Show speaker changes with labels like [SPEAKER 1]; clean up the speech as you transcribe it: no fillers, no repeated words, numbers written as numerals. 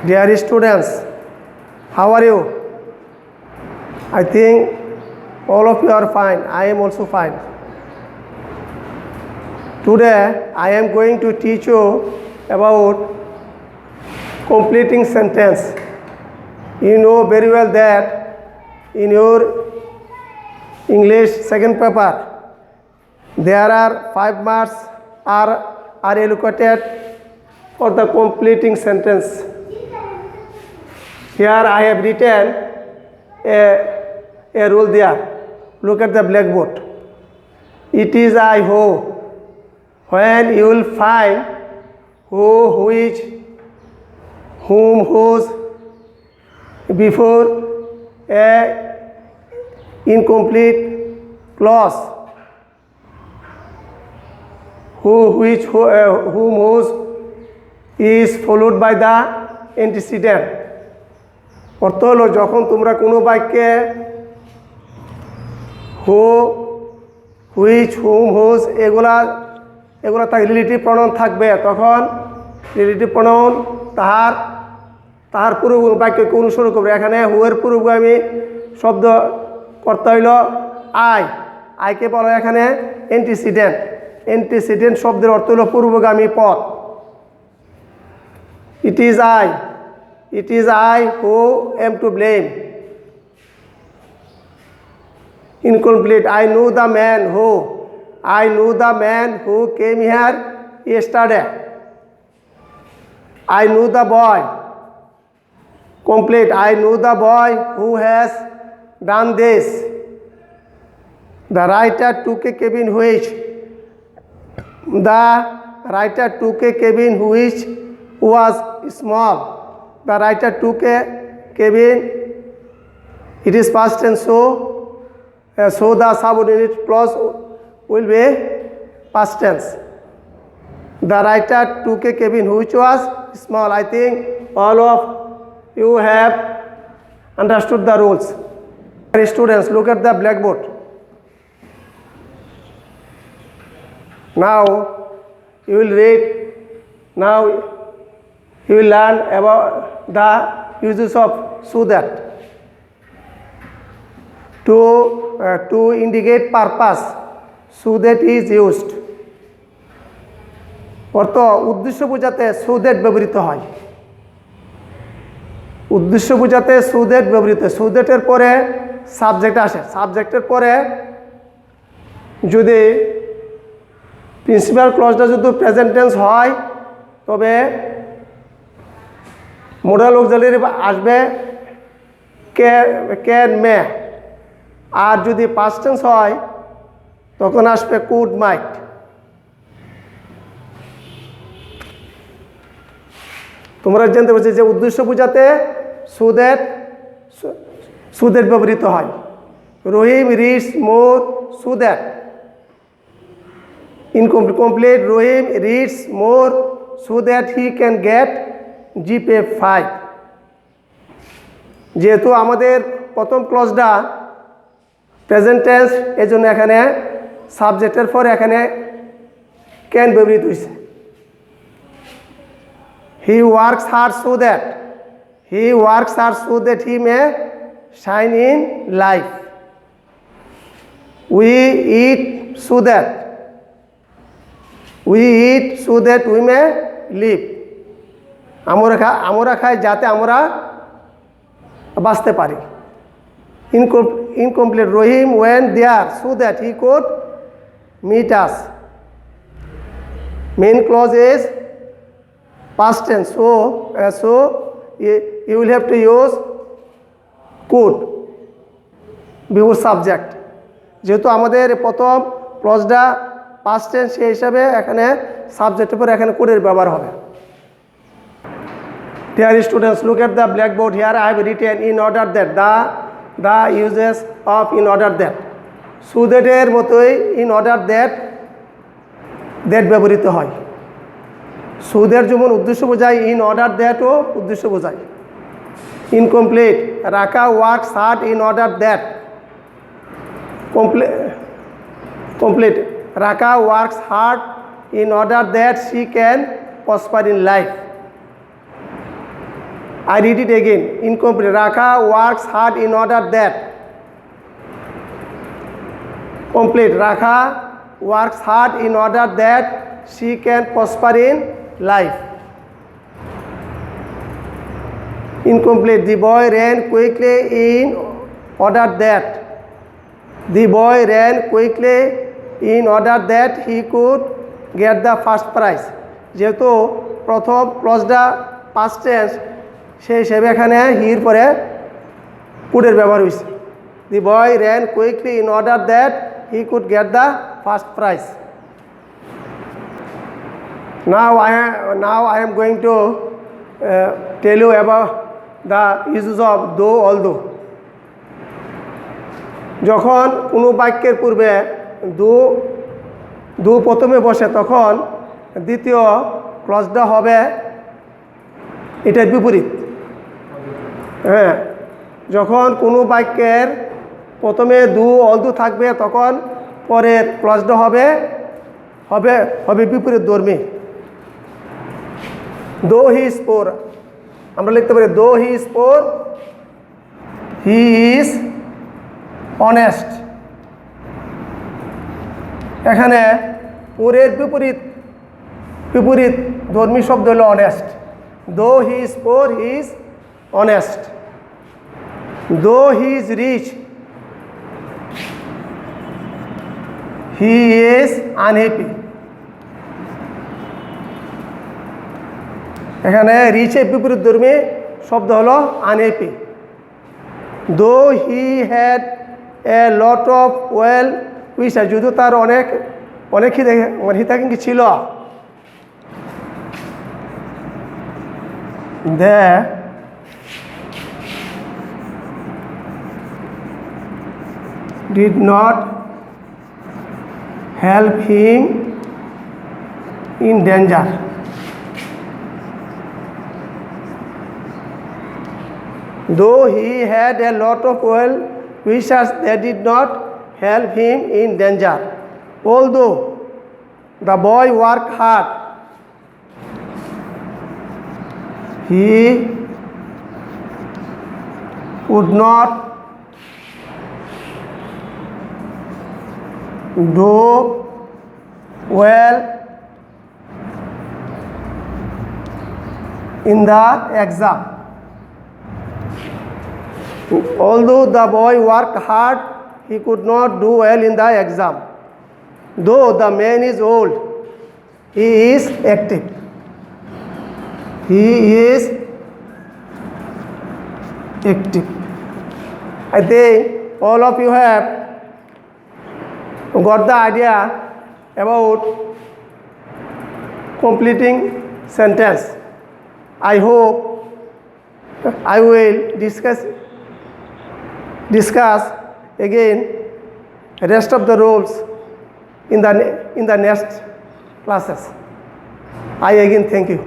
[SPEAKER 1] Dear students, how are you? I think all of you are fine. I am also fine. Today I am going to teach you about completing sentence. You know very well that in your English second paper there are 5 marks are allocated for the completing sentence. Here I have written a rule there. Look at the blackboard. It is I who. When you will find who, which, whom, whose before a incomplete clause, who, which, whom, whose is followed by the antecedent. অর্থ হলো যখন তোমরা কোনো বাক্যে হু, which, hmm, whose এগুলা তার relative pronoun থাকবে, তখন রিলেটিভ প্রনাউন তাহার পূর্ব বাক্যকে অনুসরণ করবে। এখানে হুয়ের পূর্বগামী শব্দ করতে হইল আইকে বলা এখানে অ্যান্টিসিডেন্ট শব্দের অর্থ হলো পূর্বগামী পদ। It is I who am to blame. Incomplete. I knew the man who came here yesterday. I knew the boy. Complete. I knew the boy who has done this. The writer took a cabin which was small. The writer took a cabin. It is past tense, so the subordinate clause will be past tense. The writer took a cabin which was small. I think all of you have understood the rules. Students, look at the blackboard. Now you will read. Now you will learn about the uses of so that. To indicate purpose, so that is used. অর্থ উদ্দেশ্য বোঝাতে so that ব্যবহৃত হয়। উদ্দেশ্য বোঝাতে so that ব্যবহৃত। so that এর পরে সাবজেক্ট আসে। সাবজেক্টের পরে যদি প্রিন্সিপাল ক্লজটা যদি প্রেজেন্ট টেন্স হয় তবে মোডাল অক্সিলারি আসবে ক্যান, মে। আর যদি পাস্ট টেন্স হয় তখন আসবে কুড, মাইট। তোমরা জানতে পারছি যে উদ্দেশ্য বোঝাতে সুদেট ব্যবহৃত হয়। Rahim reads more so that. Incomplete. Rahim reads more so that he can get GPA 5। যেহেতু আমাদের প্রথম ক্লজটা প্রেজেন্ট টেন্স, এজন্য এখানে সাবজেক্টের পরে এখানে ক্যান ব্যবহৃত হয়েছে। He works hard so that he may shine in life. We eat so that we may live. আমরা খাই যাতে আমরা বাঁচতে পারি। Incomplete. Rohim went there so that he could meet us. Main clause is past tense, so you will have to use could before subject. যেহেতু আমাদের প্রথম ক্লজটা past tense, সেই হিসাবে এখানে সাবজেক্টের পর এখানে কোডের ব্যবহার হবে। Dear students, look at the blackboard. Here I have written in order that the uses of in order that. So that এর মতোই in order that ব্যবহৃত হয়। so that যেমন উদ্দেশ্য বোঝায়, in order that ও উদ্দেশ্য বোঝায়। Incomplete. Raka works hard in order that. Complete. Raka works hard in order that she can prosper in life. I read it again. Incomplete. Rakha works hard in order that. Complete. Rakha works hard in order that she can prosper in life. Incomplete. The boy ran quickly in order that. The boy ran quickly in order that he could get the first prize. যেহেতু প্রথম ক্লজটা past tense সেই হিসেবে এখানে হির পরে কুডের ব্যবহার হয়েছে। The boy ran quickly in order that he could get the first prize. Now I am going to tell you about the uses of though, although. যখন কোনো বাক্যের পূর্বে দু প্রথমে বসে তখন দ্বিতীয় ক্লজটা হবে এটার বিপরীত। হ্যাঁ, যখন কোনো বাক্যের প্রথমে অলদু থাকবে তখন পরের ক্লজটা হবে বিপরীত ধর্মী। দো হি ইজ পোর, আমরা লিখতে পারি though he is poor he is honest. এখানে পোরের বিপরীত ধর্মী শব্দ হলো honest. Though he is poor he is honest. Though he is rich he is unhappy. এখানে রিচের বিপরীত ধর্মী শব্দ হলো unhappy. Though he had a lot of well wisher, যদিও তার অনেক হিতাকাঙ্ক্ষী ছিল। They did not help him in danger. Though he had a lot of well wishers, they did not help him in danger. Although the boy worked hard, he could not do well in the exam. Although the boy worked hard, he could not do well in the exam. Though the man is old, he is active. He is active. I think all of you have got the idea about completing sentence. I hope I will discuss again rest of the rules in the next classes. I again thank you.